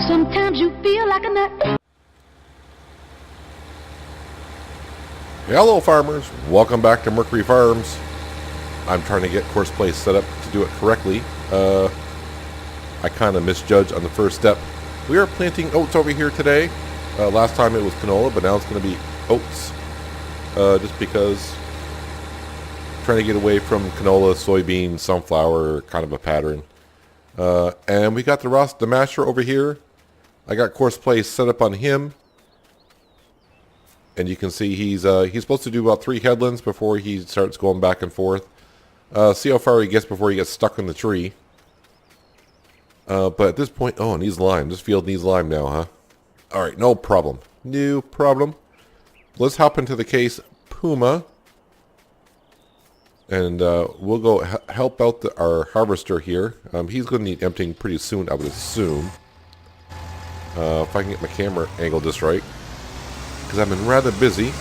Sometimes you feel like a nut. Hello farmers, welcome back to Mercury Farms. I'm trying to get course play set up to do it correctly. I kind of misjudged on the first step. We are planting oats over here today. Last time it was canola, but now it's going to be oats. Just because I'm trying to get away from canola, soybean, sunflower, kind of a pattern. And we got the masher over here. I got course play set up on him. And you can see he's supposed to do about 3 headlands before he starts going back and forth. See how far he gets before he gets stuck in the tree. But at this point, oh, it needs lime. This field needs lime now, huh? Alright, no problem. No problem. Let's hop into the case Puma. And we'll go help out our harvester here. He's going to need emptying pretty soon, I would assume. If I can get my camera angle just right. Because I've been rather busy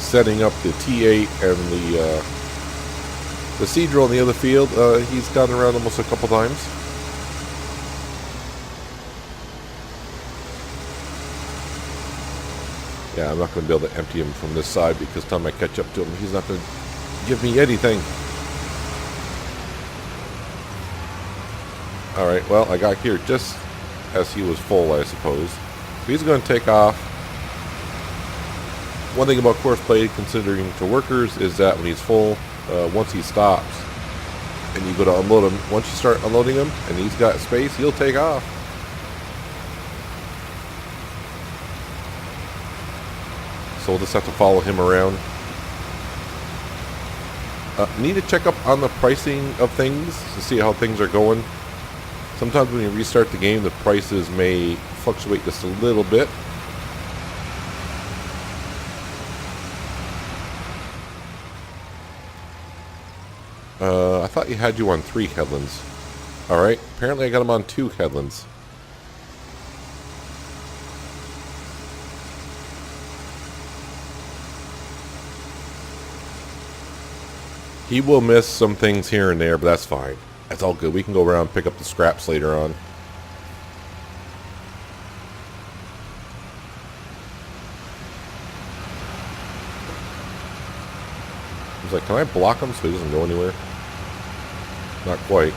setting up the T8 and the seed drill in the other field. He's gotten around almost a couple times. Yeah, I'm not going to be able to empty him from this side because by the time I catch up to him, he's not going to give me anything. Alright, well, I got here just as he was full, I suppose. So he's going to take off. One thing about course play, considering to workers, is that when he's full, once he stops and you go to unload him, once you start unloading him and he's got space, he'll take off. So we'll just have to follow him around. Need to check up on the pricing of things to see how things are going. Sometimes when you restart the game, the prices may fluctuate just a little bit. I thought you had you on 3 headlands. Alright, apparently I got him on 2 headlands. He will miss some things here and there, but that's fine. That's all good. We can go around and pick up the scraps later on. He's like, can I block him so he doesn't go anywhere? Not quite.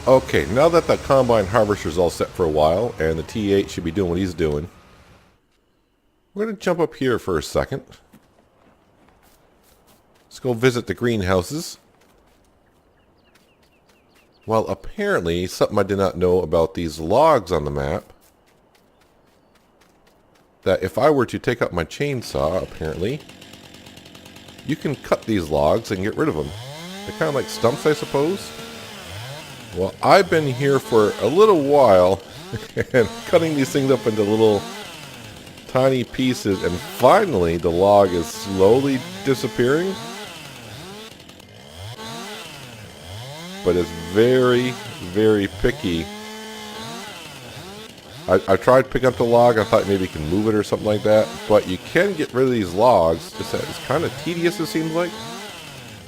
Okay, now that the combine harvester's all set for a while, and the T8 should be doing what he's doing, we're going to jump up here for a second. Let's go visit the greenhouses. Well, apparently, something I did not know about these logs on the map, that if I were to take out my chainsaw, apparently, you can cut these logs and get rid of them. They're kind of like stumps, I suppose. Well, I've been here for a little while and cutting these things up into little tiny pieces, and finally the log is slowly disappearing. But it's very, very picky. I tried picking up the log. I thought maybe you can move it or something like that. But you can get rid of these logs. Just that it's kind of tedious, it seems like.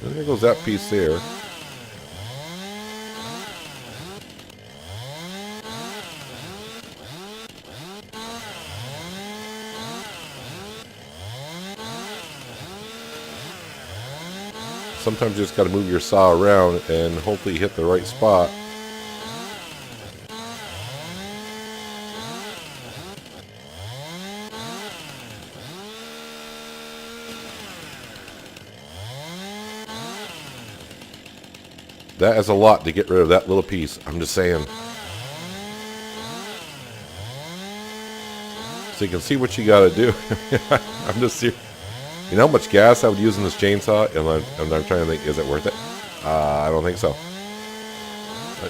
And there goes that piece there. Sometimes you just got to move your saw around and hopefully hit the right spot. That is a lot to get rid of that little piece. I'm just saying. So you can see what you got to do. I'm just serious. You know how much gas I would use in this chainsaw? And I'm trying to think, is it worth it? I don't think so.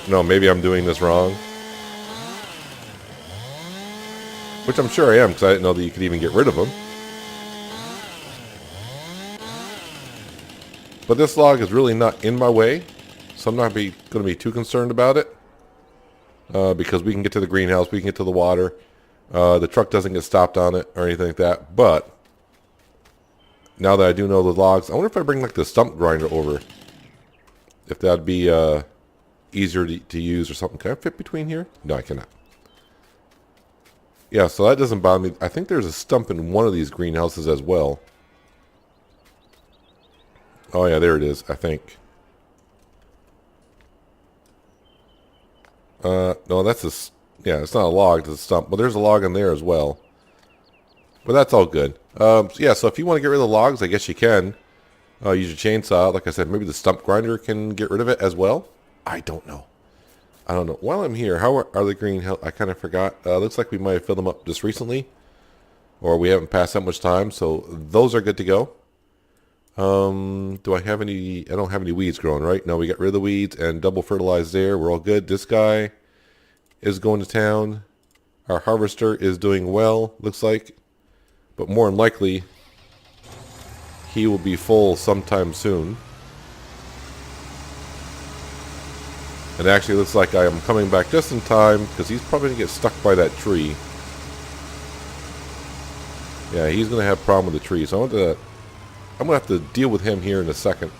No, maybe I'm doing this wrong. Which I'm sure I am, because I didn't know that you could even get rid of them. But this log is really not in my way, so I'm not going to be too concerned about it. Because we can get to the greenhouse, we can get to the water. The truck doesn't get stopped on it or anything like that. But now that I do know the logs, I wonder if I bring like the stump grinder over. If that'd be easier to use or something. Can I fit between here? No, I cannot. Yeah, so that doesn't bother me. I think there's a stump in one of these greenhouses as well. Oh yeah, there it is, I think. No, that's a... Yeah, it's not a log, it's a stump. But there's a log in there as well. But that's all good. So yeah, so if you want to get rid of the logs, I guess you can. Use your chainsaw. Like I said, maybe the stump grinder can get rid of it as well. I don't know. I don't know. While I'm here, how are the greenhouse? I kind of forgot. Looks like we might have filled them up just recently. Or we haven't passed that much time. So those are good to go. Do I have any... I don't have any weeds growing, right? No, we got rid of the weeds and double fertilized there. We're all good. This guy is going to town. Our harvester is doing well, looks like. But more than likely, he will be full sometime soon. And actually looks like I am coming back just in time, because he's probably going to get stuck by that tree. Yeah, he's going to have a problem with the tree. So I'm going to have to deal with him here in a second.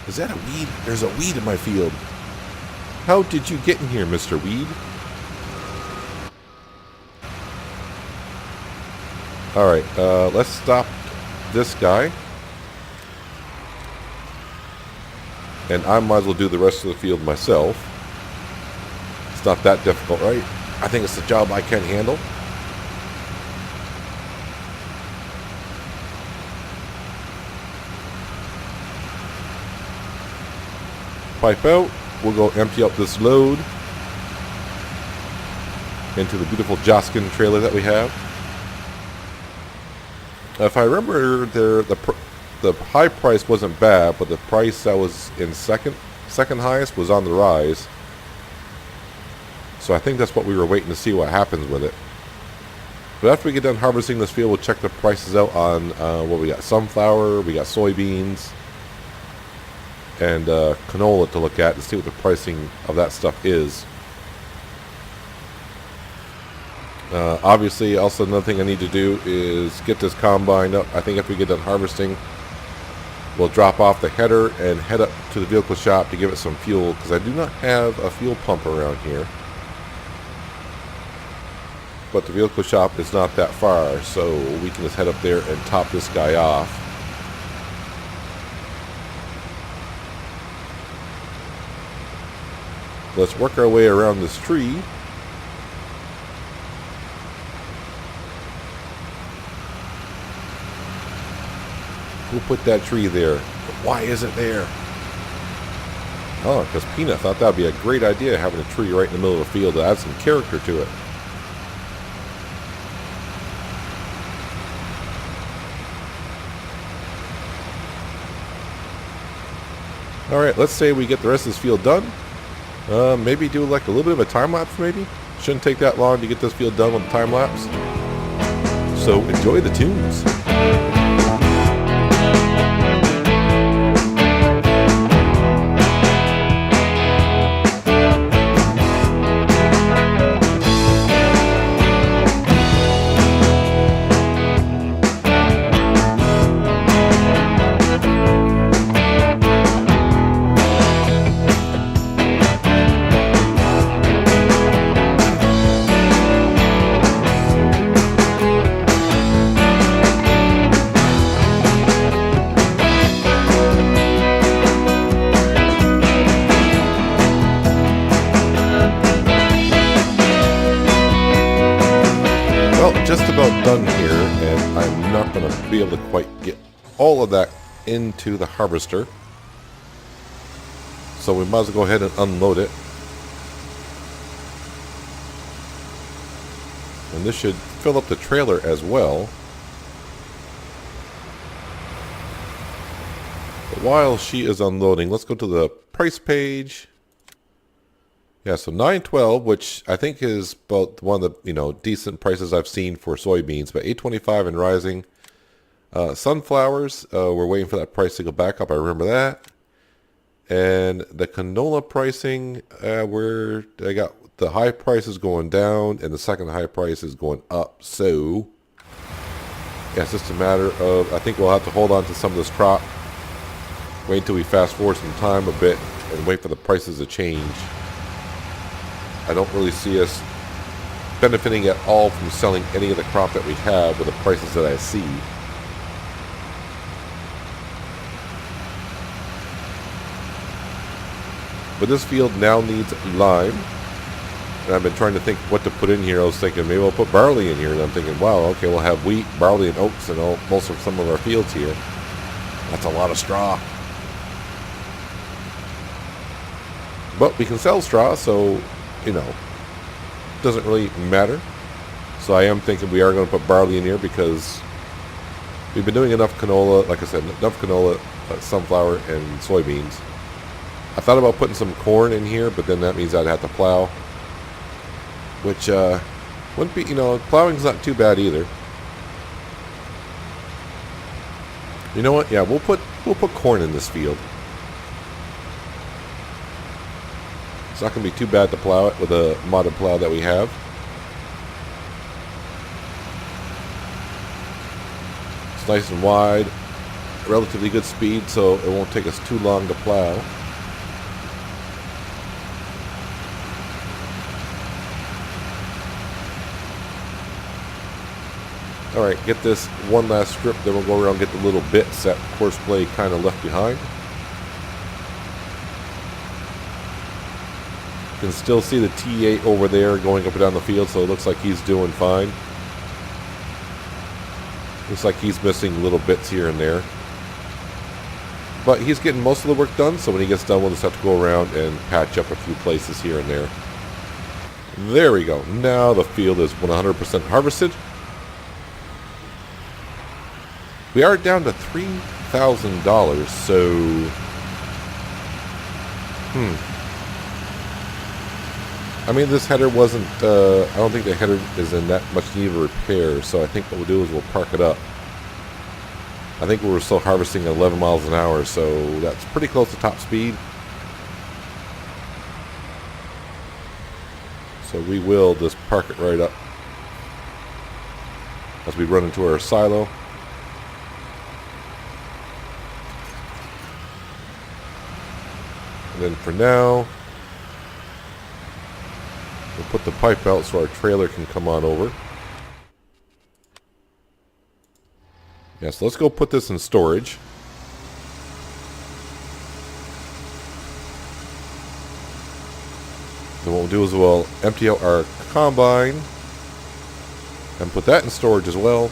Is that a weed? There's a weed in my field. How did you get in here, Mr. Weed? Alright, let's stop this guy. And I might as well do the rest of the field myself. It's not that difficult, right? I think it's a job I can handle. Pipe out. We'll go empty out this load into the beautiful Joskin trailer that we have. If I remember, the high price wasn't bad, but the price that was in second highest was on the rise. So I think that's what we were waiting to see what happens with it. But after we get done harvesting this field, we'll check the prices out on what we got. Sunflower, we got soybeans, and canola to look at to see what the pricing of that stuff is. Obviously, also another thing I need to do is get this combine up. I think if we get done harvesting, we'll drop off the header and head up to the vehicle shop to give it some fuel, because I do not have a fuel pump around here. But the vehicle shop is not that far, so we can just head up there and top this guy off. Let's work our way around this tree. Who put that tree there? Why is it there? Oh, because Peanut thought that would be a great idea, having a tree right in the middle of the field to add some character to it. Alright, let's say we get the rest of this field done. Maybe do like a little bit of a time lapse maybe? Shouldn't take that long to get this field done with the time lapse. So enjoy the tunes. Just about done here, and I'm not going to be able to quite get all of that into the harvester, so we might as well go ahead and unload it. And this should fill up the trailer as well. But while she is unloading, let's go to the price page. Yeah, so 912, which I think is about one of the decent prices I've seen for soybeans, but 825 and rising. Sunflowers, we're waiting for that price to go back up. I remember that. And the canola pricing, I got the high price is going down, and the second high price is going up. So, yeah, it's just a matter of, I think we'll have to hold on to some of this crop. Wait until we fast forward some time a bit and wait for the prices to change. I don't really see us benefiting at all from selling any of the crop that we have with the prices that I see. But this field now needs lime. And I've been trying to think what to put in here. I was thinking maybe I'll put barley in here. And I'm thinking, wow, okay, we'll have wheat, barley, and oats in most of some of our fields here. That's a lot of straw. But we can sell straw, so, doesn't really matter. So I am thinking we are going to put barley in here because we've been doing enough canola, like I said, enough canola, sunflower, and soybeans. I thought about putting some corn in here, but then that means I'd have to plow. Which wouldn't be, plowing's not too bad either. You know what? Yeah, we'll put corn in this field. It's not going to be too bad to plow it with a modded plow that we have. It's nice and wide, relatively good speed, so it won't take us too long to plow. Alright, get this one last strip, then we'll go around and get the little bits that Horseplay kind of left behind. You can still see the T8 over there going up and down the field, so it looks like he's doing fine. Looks like he's missing little bits here and there. But he's getting most of the work done, so when he gets done, we'll just have to go around and patch up a few places here and there. There we go. Now the field is 100% harvested. We are down to $3,000, so... I mean, this header wasn't... I don't think the header is in that much need of repair, so I think what we'll do is we'll park it up. I think we were still harvesting at 11 miles an hour, so that's pretty close to top speed. So we will just park it right up as we run into our silo. And then for now, we'll put the pipe out so our trailer can come on over. Yeah, so let's go put this in storage. Then what we'll do is we'll empty out our combine and put that in storage as well.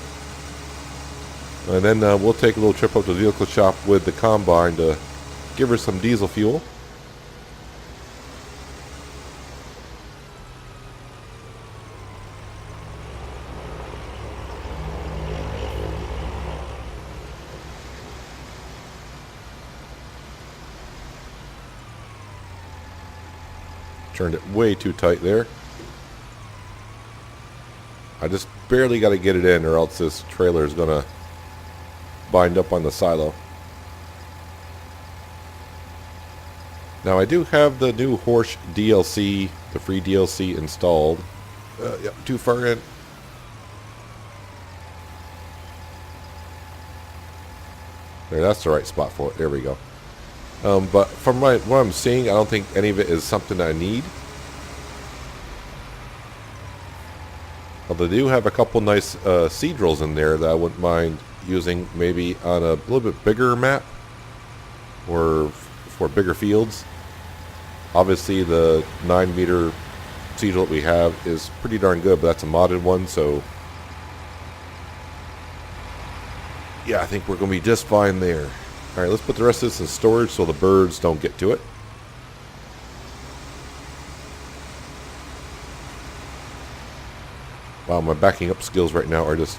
And then we'll take a little trip up to the vehicle shop with the combine to give her some diesel fuel. Turned it way too tight there. I just barely got to get it in, or else this trailer is going to bind up on the silo. Now I do have the new Horse DLC, the free DLC installed. Yep, too far in. There, that's the right spot for it. There we go. But from what I'm seeing, I don't think any of it is something I need. Although they do have a couple nice seed drills in there that I wouldn't mind using maybe on a little bit bigger map or for bigger fields. Obviously the 9-meter seed drill that we have is pretty darn good, but that's a modded one, so yeah, I think we're going to be just fine there. Alright, let's put the rest of this in storage so the birds don't get to it. Wow, my backing up skills right now are just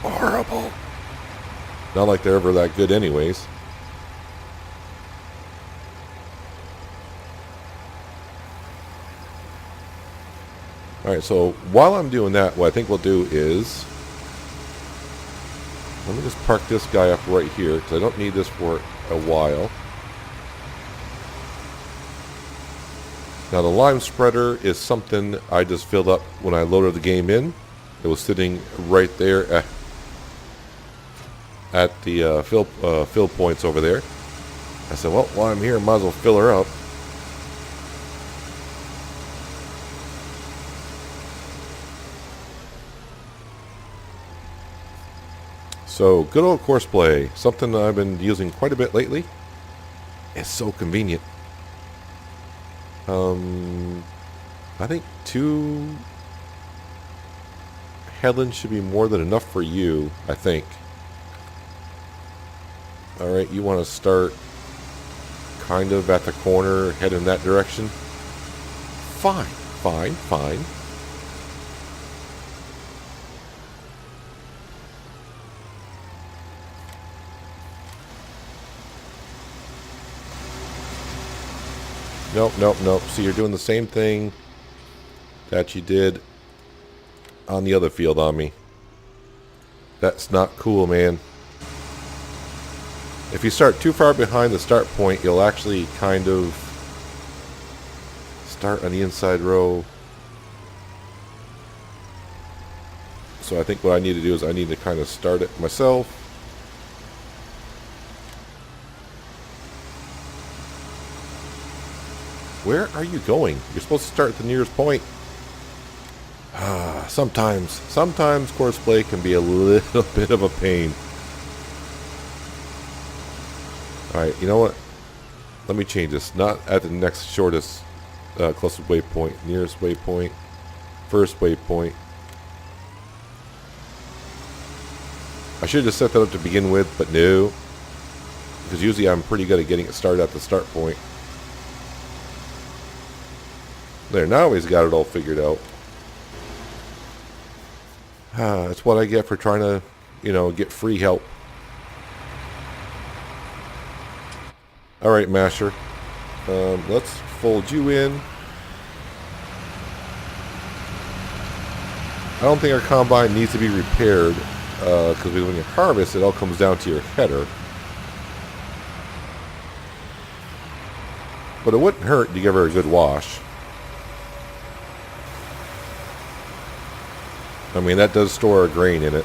horrible. Not like they're ever that good anyways. Alright, so while I'm doing that, what I think we'll do is... let me just park this guy up right here, because I don't need this for a while. Now the lime spreader is something I just filled up when I loaded the game in. It was sitting right there at the fill points over there. I said, well, while I'm here, I might as well fill her up. So, good old course play. Something I've been using quite a bit lately. It's so convenient. I think 2 headlands should be more than enough for you, I think. Alright, you want to start kind of at the corner, head in that direction. Fine, fine, fine. Nope, nope, nope. See, you're doing the same thing that you did on the other field on me. That's not cool, man. If you start too far behind the start point, you'll actually kind of start on the inside row. So I think what I need to do is I need to kind of start it myself. Where are you going? You're supposed to start at the nearest point. Sometimes course play can be a little bit of a pain. Alright, you know what? Let me change this. Not at the next shortest, closest waypoint. Nearest waypoint. First waypoint. I should have just set that up to begin with, but no. Because usually I'm pretty good at getting it started at the start point. There, now he's got it all figured out. That's what I get for trying to, you know, get free help. Alright, Masher. Let's fold you in. I don't think our combine needs to be repaired, because when you harvest, it all comes down to your header. But it wouldn't hurt to give her a good wash. I mean, that does store a grain in it.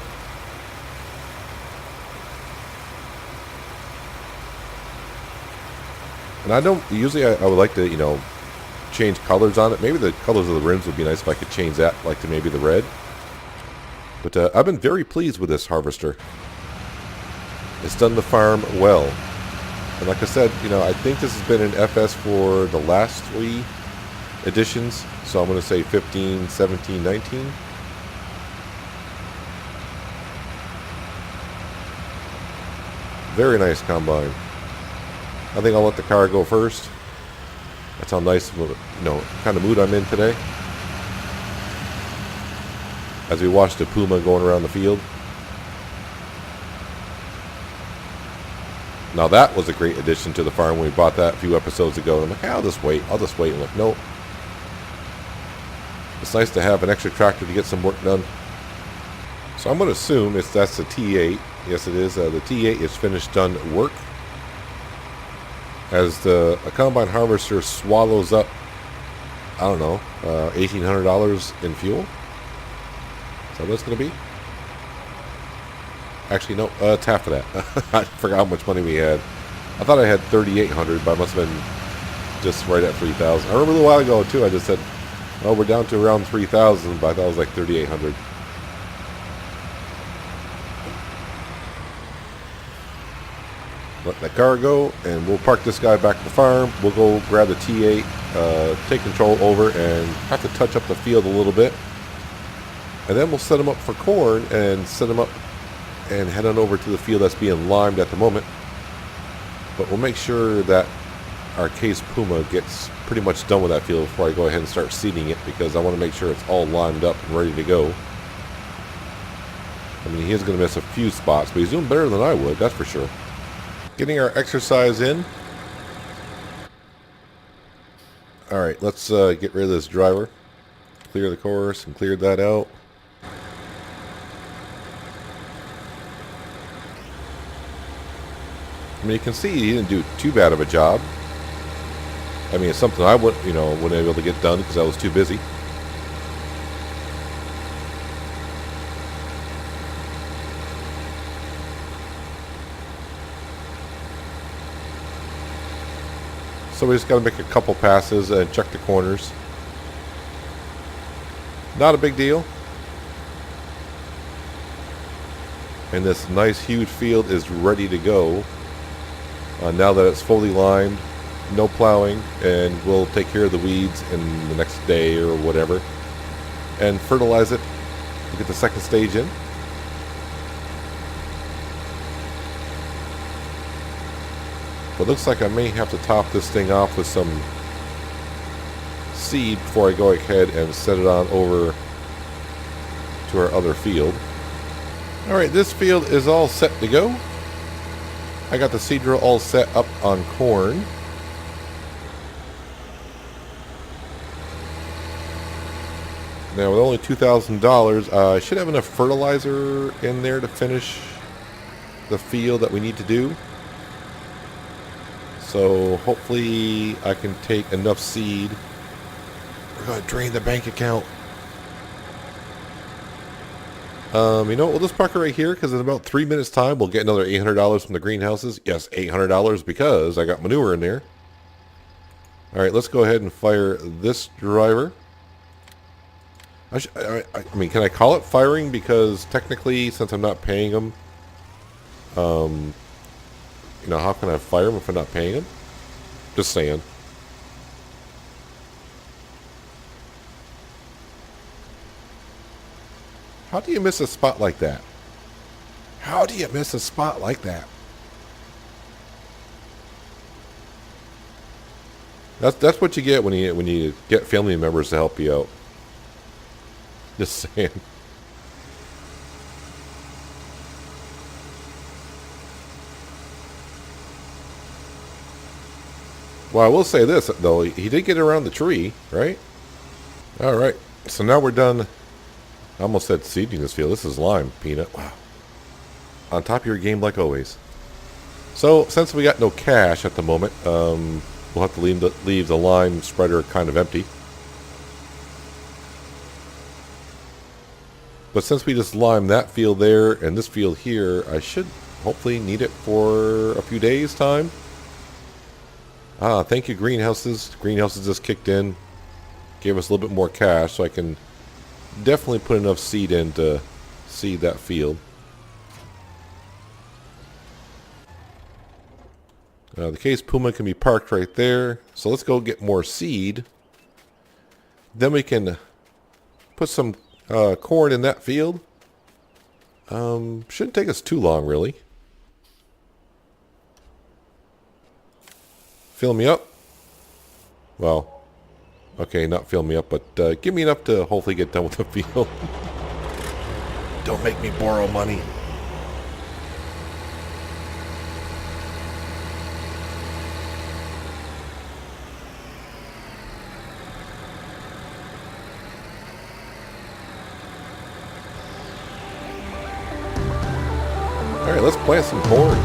And I don't, usually I would like to, you know, change colors on it. Maybe the colors of the rims would be nice if I could change that, like to maybe the red. But I've been very pleased with this harvester. It's done the farm well. And like I said, you know, I think this has been an FS for the last 3 editions. So I'm going to say 15, 17, 19. Very nice combine. I think I'll let the car go first. That's how nice, you know, kind of mood I'm in today. As we watch the Puma going around the field. Now that was a great addition to the farm when we bought that a few episodes ago. And I'm like, hey, I'll just wait. And like, nope. It's nice to have an extra tractor to get some work done. So I'm going to assume that's the T8. Yes, it is. The T8 is finished done work. As a combine harvester swallows up, I don't know, $1,800 in fuel. Is that what it's going to be? Actually, no, it's half of that. I forgot how much money we had. I thought I had $3,800, but I must have been just right at $3,000. I remember a little while ago, too, I just said, oh, we're down to around $3,000, but I thought it was like $3,800. Let that car go, and we'll park this guy back at the farm. We'll go grab the T8, take control over, and have to touch up the field a little bit. And then we'll set him up for corn, and set him up and head on over to the field that's being limed at the moment. But we'll make sure that our Case Puma gets pretty much done with that field before I go ahead and start seeding it, because I want to make sure it's all limed up and ready to go. I mean, he is going to miss a few spots, but he's doing better than I would, that's for sure. Getting our exercise in. Alright, let's get rid of this driver. clear the course and cleared that out. I mean, you can see he didn't do too bad of a job. I mean, it's something I wouldn't be able to get done because I was too busy. So we just got to make a couple passes and check the corners. Not a big deal. And this nice huge field is ready to go. Now that it's fully limed, no plowing, and we'll take care of the weeds in the next day or whatever. And fertilize it to get the second stage in. But looks like I may have to top this thing off with some seed before I go ahead and set it on over to our other field. Alright, this field is all set to go. I got the seed drill all set up on corn. Now with only $2,000, I should have enough fertilizer in there to finish the field that we need to do. So hopefully I can take enough seed. We're going to drain the bank account. You know what, we'll just park it right here because in about 3 minutes time we'll get another $800 from the greenhouses. Yes, $800 because I got manure in there. Alright, let's go ahead and fire this driver. I mean, can I call it firing? Because technically, since I'm not paying them, you know, how can I fire them if I'm not paying them? Just saying. How do you miss a spot like that? How do you miss a spot like that? That's what you get when you get family members to help you out. Just saying. Well, I will say this, though. He did get around the tree, right? Alright. So now we're done. I almost said seeding this field. This is lime, Peanut. Wow. On top of your game like always. So, since we got no cash at the moment, we'll have to leave the lime spreader kind of empty. But since we just limed that field there and this field here, I should hopefully need it for a few days' time. Thank you, greenhouses. Greenhouses just kicked in. Gave us a little bit more cash, so I can definitely put enough seed in to seed that field. The Case Puma can be parked right there. So let's go get more seed. Then we can put some corn in that field. Shouldn't take us too long, really. Fill me up. Well, okay, not fill me up, but give me enough to hopefully get done with the field. Don't make me borrow money. Alright, let's plant some corn.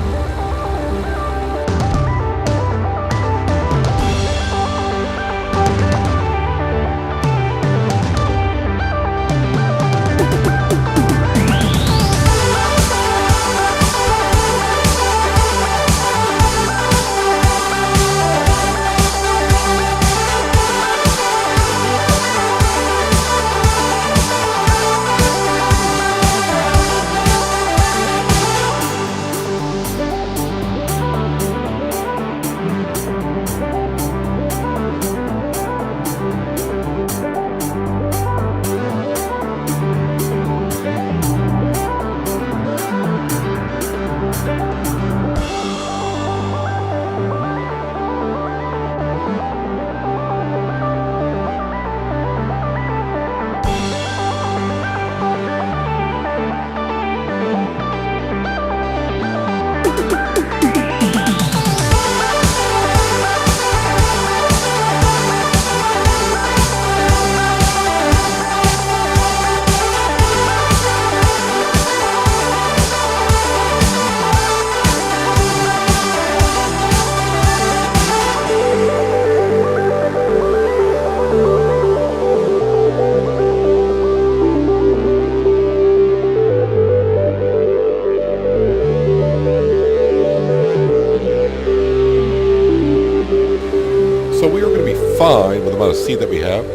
fine with the amount of seed that we have.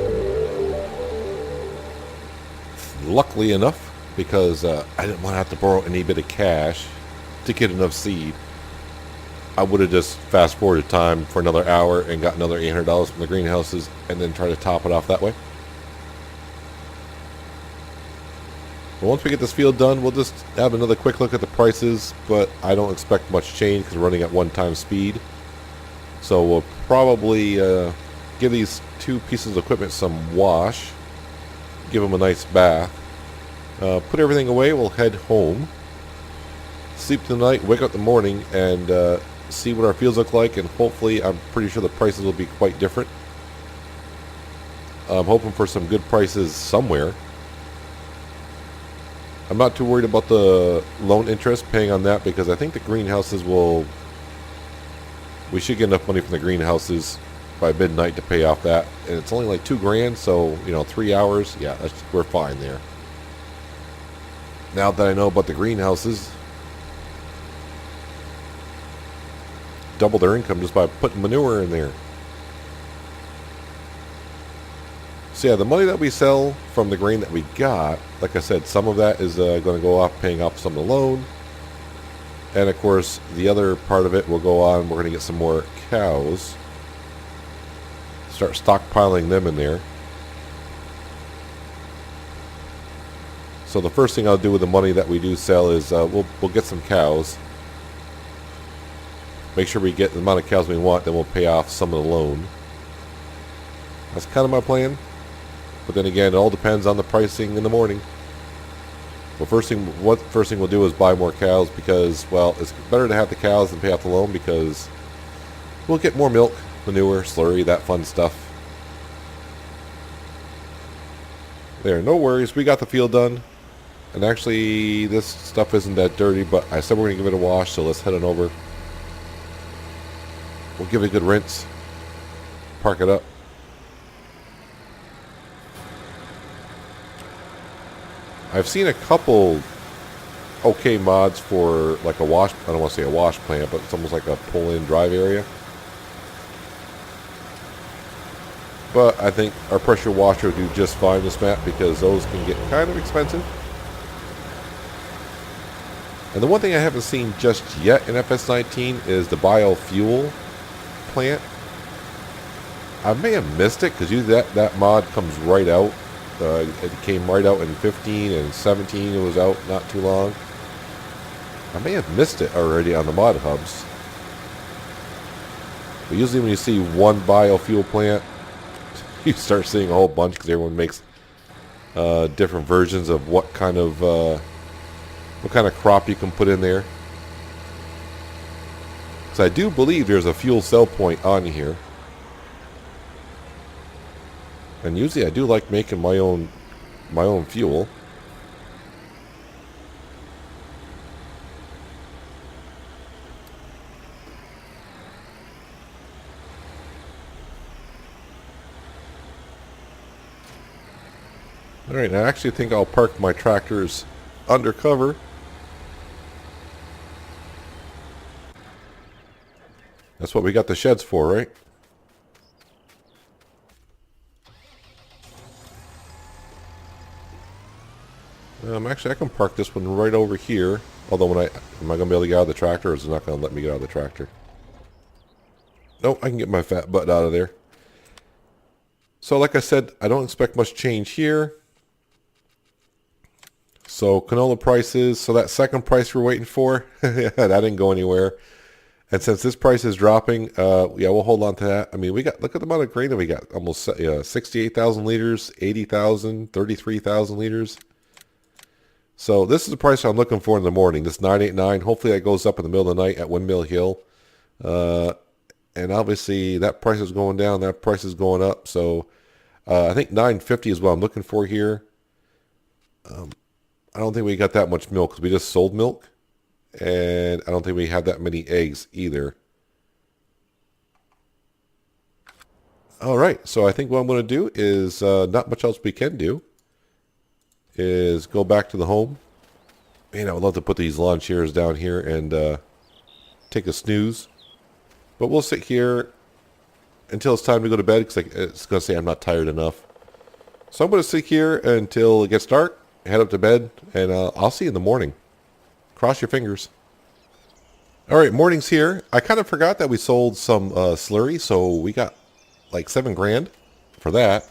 Luckily enough, because I didn't want to have to borrow any bit of cash to get enough seed, I would have just fast forwarded time for another hour and got another $800 from the greenhouses and then try to top it off that way. But once we get this field done, we'll just have another quick look at the prices, but I don't expect much change because we're running at 1 time speed. So we'll probably give these 2 pieces of equipment some wash, give them a nice bath, put everything away. We'll head home, sleep tonight, wake up in the morning, and see what our fields look like, and hopefully I'm pretty sure the prices will be quite different. I'm hoping for some good prices somewhere. I'm not too worried about the loan interest paying on that because I think the greenhouses we should get enough money from the greenhouses by midnight to pay off that, and it's only like $2 grand, so 3 hours, yeah, we're fine there. Now that I know about the greenhouses, double their income just by putting manure in there. So yeah, the money that we sell from the grain that we got, like I said, some of that is going to go off paying off some of the loan. And of course, the other part of it will go on. We're going to get some more cows. Start stockpiling them in there. So the first thing I'll do with the money that we do sell is we'll get some cows. Make sure we get the amount of cows we want, then we'll pay off some of the loan. That's kind of my plan. But then again, it all depends on the pricing in the morning. Well, first thing we'll do is buy more cows because, well, it's better to have the cows than pay off the loan because we'll get more milk, manure, slurry, that fun stuff. There, no worries. We got the field done. And actually, this stuff isn't that dirty, but I said we're going to give it a wash, so let's head on over. We'll give it a good rinse. Park it up. I've seen a couple okay mods for like a wash, I don't want to say a wash plant, but it's almost like a pull-in drive area. But I think our pressure washer will do just fine this map because those can get kind of expensive. And the one thing I haven't seen just yet in FS19 is the biofuel plant. I may have missed it because usually that mod comes right out. It came right out in 15 and 17. It was out not too long. I may have missed it already on the mod hubs. But usually when you see one biofuel plant, you start seeing a whole bunch because everyone makes different versions of what kind of crop you can put in there. So I do believe there's a fuel cell point on here. And usually I do like making my own fuel. Alright, I actually think I'll park my tractors undercover. That's what we got the sheds for, right? Actually, I can park this one right over here. Although, am I going to be able to get out of the tractor, or is it not going to let me get out of the tractor? Nope, I can get my fat butt out of there. So, like I said, I don't expect much change here. So, canola prices. So, that second price we're waiting for, yeah, that didn't go anywhere. And since this price is dropping, yeah, we'll hold on to that. I mean, look at the amount of grain that we got. Almost 68,000 liters, 80,000, 33,000 liters. So this is the price I'm looking for in the morning, this 989. Hopefully that goes up in the middle of the night at Windmill Hill. And obviously that price is going down, that price is going up. So I think 950 is what I'm looking for here. I don't think we got that much milk because we just sold milk. And I don't think we have that many eggs either. All right, so I think what I'm going to do is not much else we can do. Is go back to the home. Man, I would love to put these lawn chairs down here and take a snooze. But we'll sit here until it's time to go to bed because it's going to say I'm not tired enough. So I'm going to sit here until it gets dark, head up to bed, and I'll see you in the morning. Cross your fingers. All right, morning's here. I kind of forgot that we sold some slurry, so we got like $7,000 for that.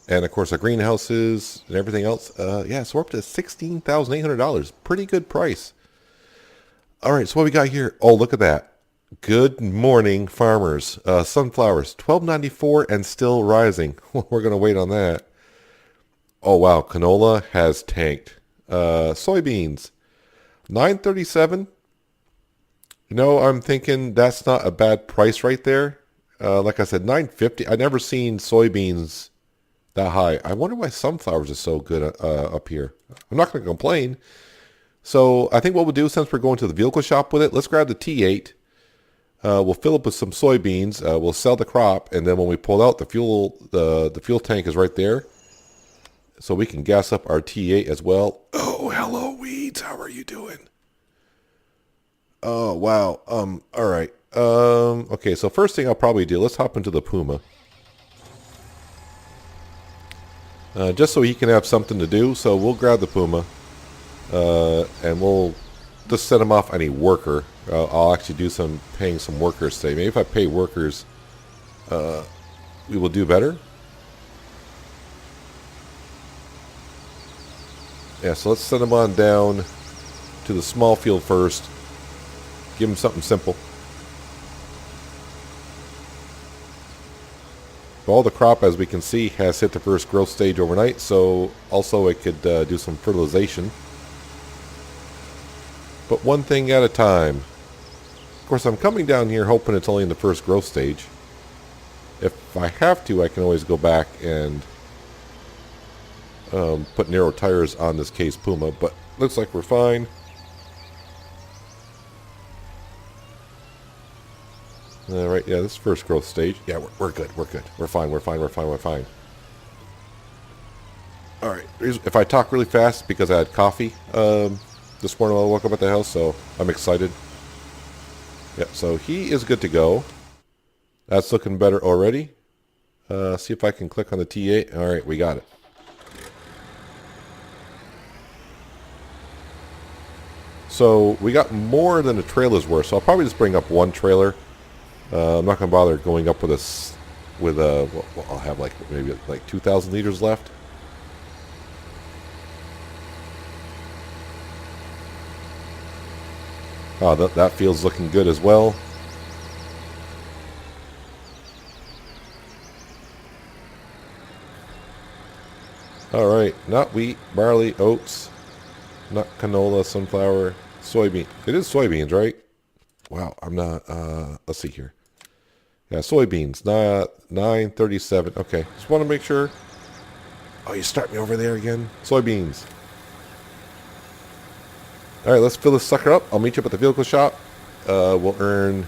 And of course, our greenhouses and everything else. Yeah, so we're up to $16,800. Pretty good price. All right, so what we got here? Oh, look at that. Good morning, farmers. Sunflowers, $12.94 and still rising. We're going to wait on that. Oh, wow. Canola has tanked. Soybeans, $9.37. You know, I'm thinking that's not a bad price right there. Like I said, $9.50. I never seen soybeans that high. I wonder why sunflowers are so good up here. I'm not going to complain. So I think what we'll do, since we're going to the vehicle shop with it, let's grab the T8. We'll fill up with some soybeans. We'll sell the crop, and then when we pull out the fuel tank is right there, so we can gas up our T8 as well. Oh, hello weeds. How are you doing? Oh, wow. All right. Okay, so first thing I'll probably do, let's hop into the Puma. Just so he can have something to do, so we'll grab the Puma. And we'll just send him off any worker. I'll actually do some paying some workers today. Maybe if I pay workers, we will do better. Yeah, so let's send him on down to the small field first. Give him something simple. All the crop, as we can see, has hit the first growth stage overnight, so also it could do some fertilization. But one thing at a time. Of course, I'm coming down here hoping it's only in the first growth stage. If I have to, I can always go back and put narrow tires on this Case Puma, but looks like we're fine. All right, yeah, this first growth stage. Yeah, we're good, we're good. We're fine, we're fine, we're fine, we're fine. All right, if I talk really fast because I had coffee this morning while I woke up at the house, so I'm excited. Yeah, so he is good to go. That's looking better already. See if I can click on the T8. All right, we got it. So we got more than the trailer's worth, so I'll probably just bring up one trailer. I'm not going to bother going up with well, I'll have like maybe like 2,000 liters left. Oh, that field's looking good as well. All right, not wheat, barley, oats, not canola, sunflower, soybean. It is soybeans, right? Wow, I'm not. Let's see here. Yeah, soybeans, not 9.37. Okay, just want to make sure. Oh, you start me over there again. Soybeans. All right, let's fill this sucker up. I'll meet you up at the vehicle shop. We'll earn,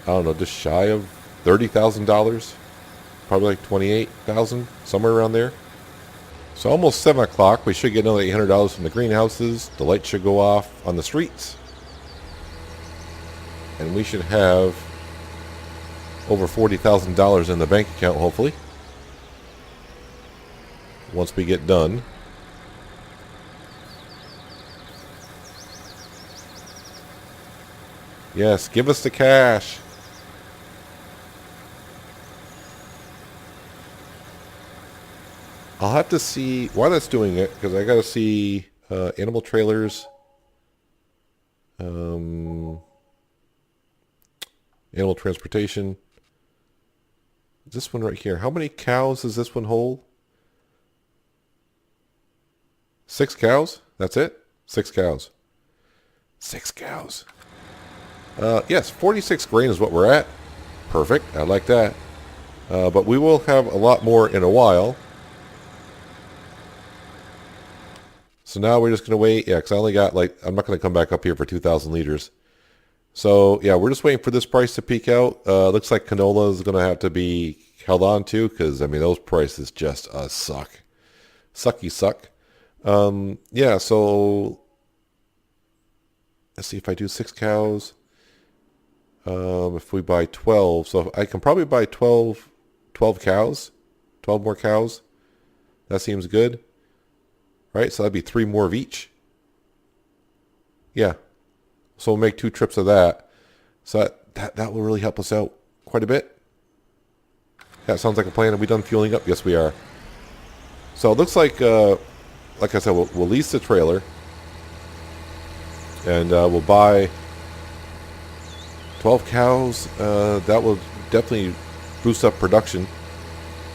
I don't know, just shy of $30,000. Probably like $28,000, somewhere around there. So almost 7 o'clock. We should get another $800 from the greenhouses. The lights should go off on the streets. And we should have over $40,000 in the bank account, hopefully, once we get done. Yes, give us the cash. I'll have to see why that's doing it, because I got to see animal trailers, animal transportation. This one right here. How many cows does this one hold? 6 cows? That's it? 6 cows. 6 cows. Yes, 46 grain is what we're at. Perfect. I like that. But we will have a lot more in a while. So now we're just going to wait. Yeah, because I only got I'm not going to come back up here for 2,000 liters. So, yeah, we're just waiting for this price to peak out. Looks like canola is going to have to be held on to because, I mean, those prices just suck. Sucky suck. Yeah, so let's see if I do 6 cows. If we buy 12, so I can probably buy 12 cows, 12 more cows. That seems good, right? So that'd be 3 more of each. Yeah, so we'll make 2 trips of that. So that will really help us out quite a bit. That sounds like a plan. Are we done fueling up? Yes, we are. So it looks like I said, we'll lease the trailer, and we'll buy 12 cows. That will definitely boost up production.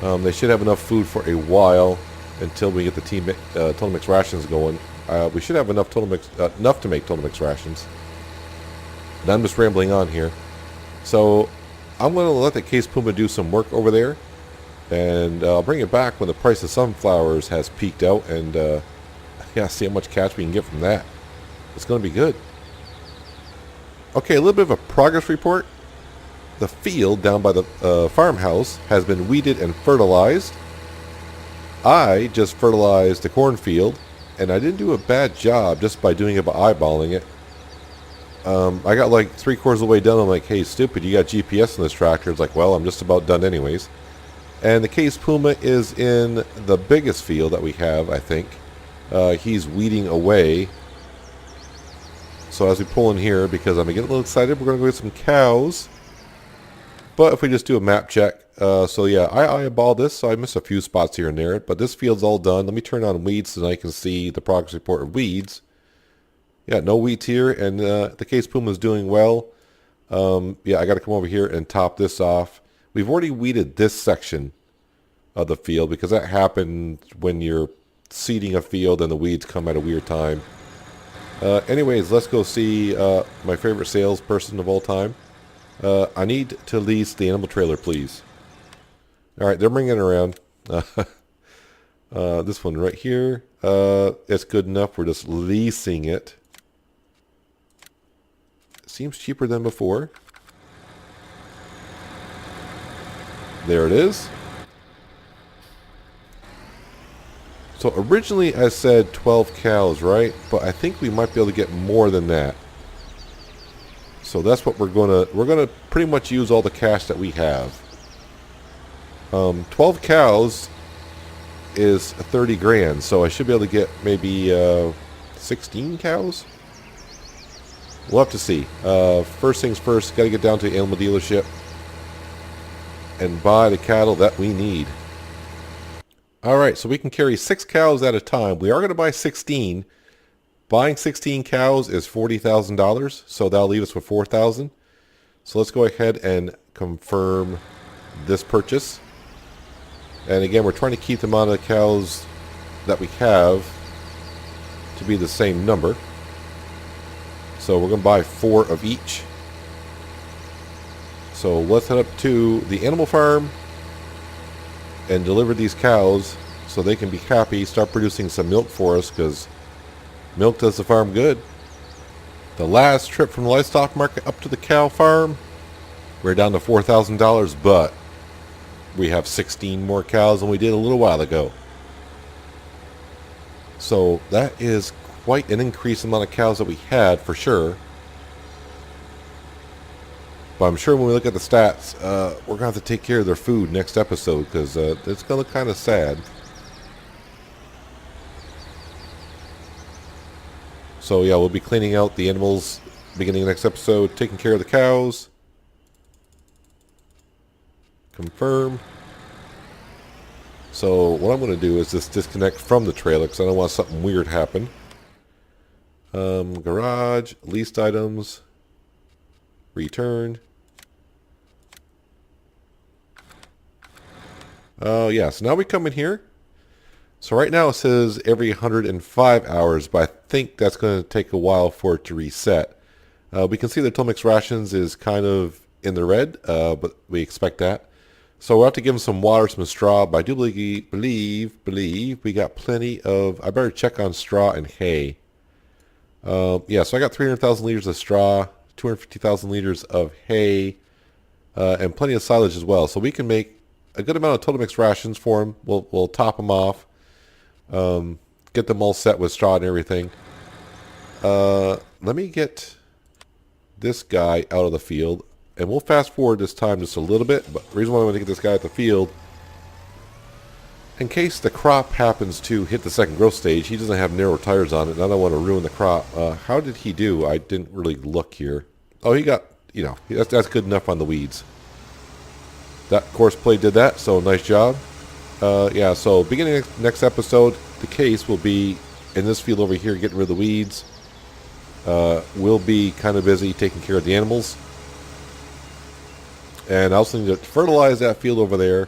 They should have enough food for a while until we get the Total Mix rations going. We should have enough enough to make Total Mix rations. And I'm just rambling on here. So I'm going to let the Case Puma do some work over there. And I'll bring it back when the price of sunflowers has peaked out. And yeah, see how much cash we can get from that. It's going to be good. Okay, a little bit of a progress report. The field down by the farmhouse has been weeded and fertilized. I just fertilized the cornfield, and I didn't do a bad job just by doing it by eyeballing it. I got like 3/4 of the way done. I'm like, hey, stupid, you got GPS in this tractor. It's like, well, I'm just about done anyways. And the Case Puma is in the biggest field that we have, I think. He's weeding away. So as we pull in here, because I'm getting a little excited, we're going to go get some cows. But if we just do a map check, so yeah, I eyeballed this, so I missed a few spots here and there. But this field's all done. Let me turn on weeds so that I can see the progress report of weeds. Yeah, no weeds here, and the Case Puma is doing well. Yeah, I got to come over here and top this off. We've already weeded this section of the field because that happened when you're seeding a field and the weeds come at a weird time. Anyways, let's go see my favorite salesperson of all time. I need to lease the animal trailer, please. All right, they're bringing it around. This one right here. It's good enough. We're just leasing it. Seems cheaper than before. There it is. So originally I said 12 cows, right? But I think we might be able to get more than that. So that's what we're gonna pretty much use all the cash that we have. 12 cows is 30 grand, so I should be able to get maybe 16 cows. We'll have to see. First things first, got to get down to the animal dealership and buy the cattle that we need. Alright, so we can carry 6 cows at a time. We are going to buy 16. Buying 16 cows is $40,000, so that'll leave us with $4,000. So let's go ahead and confirm this purchase. And again, we're trying to keep the amount of cows that we have to be the same number. So we're going to buy 4 of each. So let's head up to the animal farm and deliver these cows so they can be happy, start producing some milk for us, because milk does the farm good. The last trip from the livestock market up to the cow farm, we're down to $4,000, but we have 16 more cows than we did a little while ago. So that is quite an increased amount of cows that we had, for sure. But I'm sure when we look at the stats, we're going to have to take care of their food next episode, because it's going to look kind of sad. So yeah, we'll be cleaning out the animals beginning of next episode, taking care of the cows. Confirm. So what I'm going to do is just disconnect from the trailer because I don't want something weird to happen. Garage, leased items, return. Oh yeah, so now we come in here. So right now it says every 105 hours, but I think that's going to take a while for it to reset. We can see the Total Mix rations is kind of in the red, but we expect that. So we'll have to give them some water, some straw, but I do believe we got plenty of... I better check on straw and hay. Yeah, so I got 300,000 liters of straw, 250,000 liters of hay, and plenty of silage as well. So we can make a good amount of Total Mix rations for them. We'll top them off, get them all set with straw and everything. Let me get this guy out of the field. And we'll fast forward this time just a little bit. But the reason why I want to get this guy at the field, in case the crop happens to hit the second growth stage, he doesn't have narrow tires on it, and I don't want to ruin the crop. How did he do? I didn't really look here. Oh, he got, you know, that's good enough on the weeds. That course play did that, so nice job. Yeah, so beginning of next episode, the case will be in this field over here, getting rid of the weeds. We'll be kind of busy taking care of the animals. And I also need to fertilize that field over there.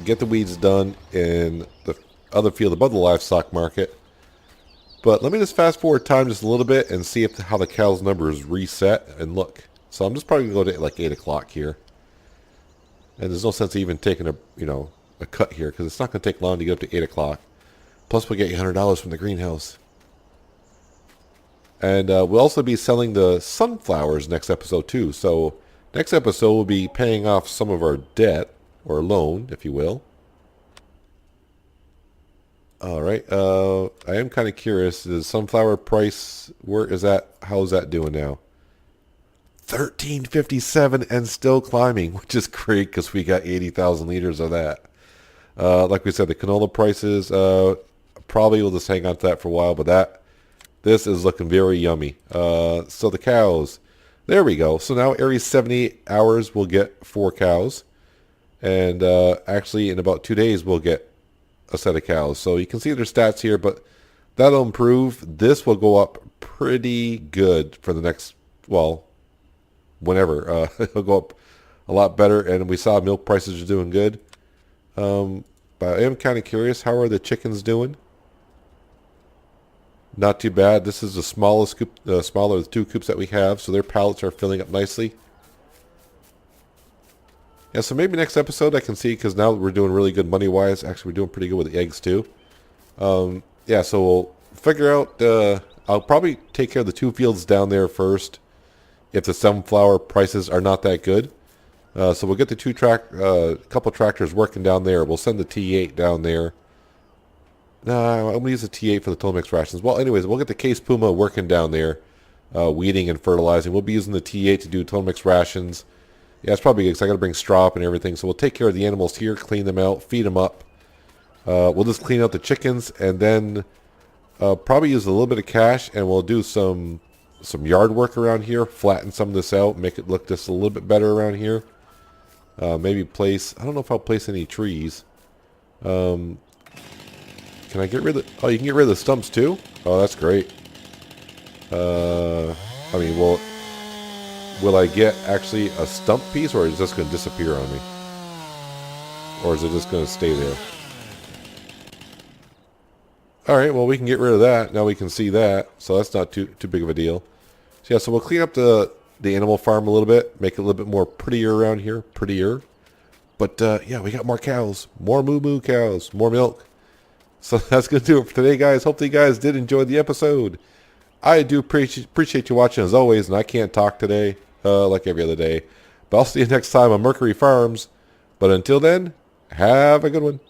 Get the weeds done in the other field above the livestock market. But let me just fast forward time just a little bit and see if how the cows numbers reset and look. So I'm just probably going to go to like 8 o'clock here. And there's no sense of even taking a cut here because it's not going to take long to get up to 8 o'clock. Plus we'll get $100 from the greenhouse. And we'll also be selling the sunflowers next episode too. So next episode we'll be paying off some of our debt. Or loan, if you will. Alright, I am kind of curious. The sunflower price, where is that? How is that doing now? $13.57 and still climbing, which is great because we got 80,000 liters of that. Like we said, the canola prices, probably we'll just hang on to that for a while, but this is looking very yummy. So the cows, there we go. So now every 78 hours we'll get 4 cows. And actually in about 2 days we'll get a set of cows. So you can see their stats here, but that'll improve. This will go up pretty good for the next, well, whenever. It'll go up a lot better. And we saw milk prices are doing good. But I am kind of curious, how are the chickens doing? Not too bad. This is the smallest coop, smaller of the 2 coops that we have. So their pallets are filling up nicely. Yeah, so maybe next episode I can see, because now we're doing really good money-wise. Actually, we're doing pretty good with the eggs, too. Yeah, so we'll figure out... I'll probably take care of the 2 fields down there first, if the sunflower prices are not that good. So we'll get the couple tractors working down there. We'll send the T8 down there. I'm going to use the T8 for the total mix rations. Well, anyways, we'll get the Case Puma working down there, weeding and fertilizing. We'll be using the T8 to do total mix rations. Yeah, it's probably good because I got to bring strop and everything. So we'll take care of the animals here, clean them out, feed them up. We'll just clean out the chickens and then probably use a little bit of cash and we'll do some yard work around here, flatten some of this out, make it look just a little bit better around here. Maybe place, I don't know if I'll place any trees. Can I get rid of, oh, you can get rid of the stumps too? Oh, that's great. I mean, well... Will I get actually a stump piece, or is it just going to disappear on me? Or is it just going to stay there? Alright, well we can get rid of that. Now we can see that. So that's not too big of a deal. So yeah, so we'll clean up the animal farm a little bit. Make it a little bit more prettier around here. Prettier. But yeah, we got more cows. More moo cows. More milk. So that's going to do it for today, guys. Hopefully you guys did enjoy the episode. I do appreciate you watching as always, and I can't talk today. Like every other day. But I'll see you next time on Mercury Farms. But until then, have a good one.